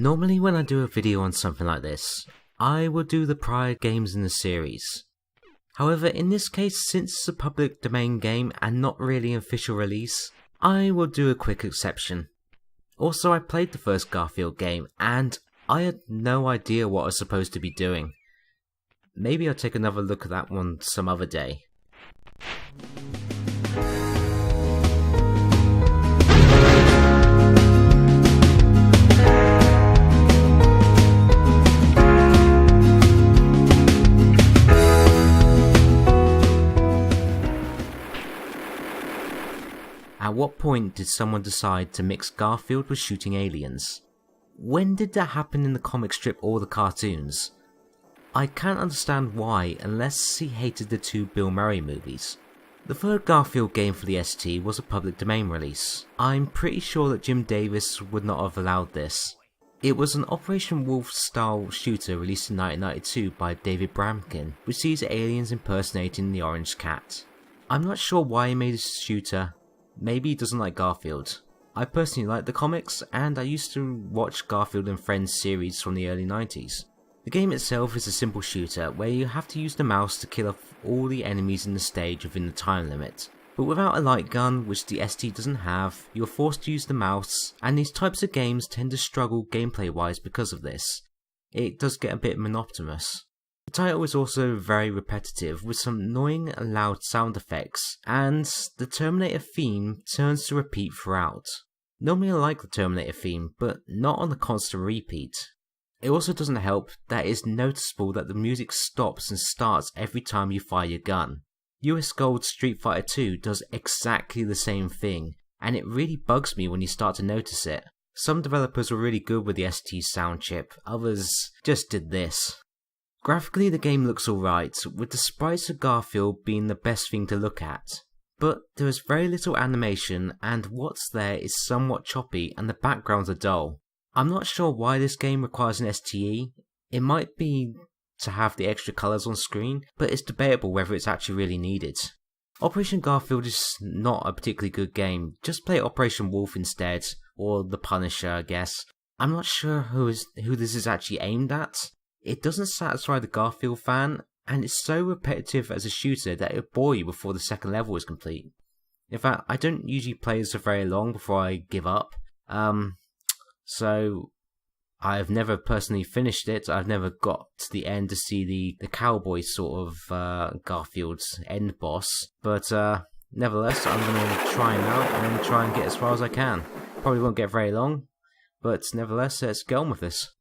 Normally when I do a video on something like this, I will do the prior games in the series. However, in this case, since it's a public domain game and not really an official release, I will do a quick exception. Also, I played the first Garfield game and I had no idea what I was supposed to be doing. Maybe I'll take another look at that one some other day. At what point did someone decide to mix Garfield with shooting aliens? When did that happen in the comic strip or the cartoons? I can't understand why unless he hated the two Bill Murray movies. The third Garfield game for the ST was a public domain release. I'm pretty sure that Jim Davis would not have allowed this. It was an Operation Wolf style shooter released in 1992 by David Brankin, which sees aliens impersonating the Orange Cat. I'm not sure why he made this shooter. Maybe he doesn't like Garfield. I personally like the comics, and I used to watch Garfield and Friends series from the early 90s. The game itself is a simple shooter where you have to use the mouse to kill off all the enemies in the stage within the time limit. But without a light gun, which the ST doesn't have, you're forced to use the mouse, and these types of games tend to struggle gameplay wise because of this. It does get a bit monotonous. The title is also very repetitive with some annoying and loud sound effects, and the Terminator theme turns to repeat throughout. Normally I like the Terminator theme, but not on the constant repeat. It also doesn't help that it is noticeable that the music stops and starts every time you fire your gun. US Gold Street Fighter 2 does exactly the same thing, and it really bugs me when you start to notice it. Some developers were really good with the ST sound chip, others just did this. Graphically the game looks alright, with the sprites of Garfield being the best thing to look at. But there is very little animation, and what's there is somewhat choppy and the backgrounds are dull. I'm not sure why this game requires an STE. It might be to have the extra colours on screen, but it's debatable whether it's actually really needed. Operation Garfield is not a particularly good game, just play Operation Wolf instead, or The Punisher I guess. I'm not sure who this is actually aimed at. It doesn't satisfy the Garfield fan, and it's so repetitive as a shooter that it'll bore you before the second level is complete. In fact, I don't usually play this for very long before I give up. So I've never personally finished it. I've never got to the end to see the cowboy sort of Garfield's end boss. But nevertheless, I'm going to try him out and try and get as far as I can. Probably won't get very long, but nevertheless, let's get on with this.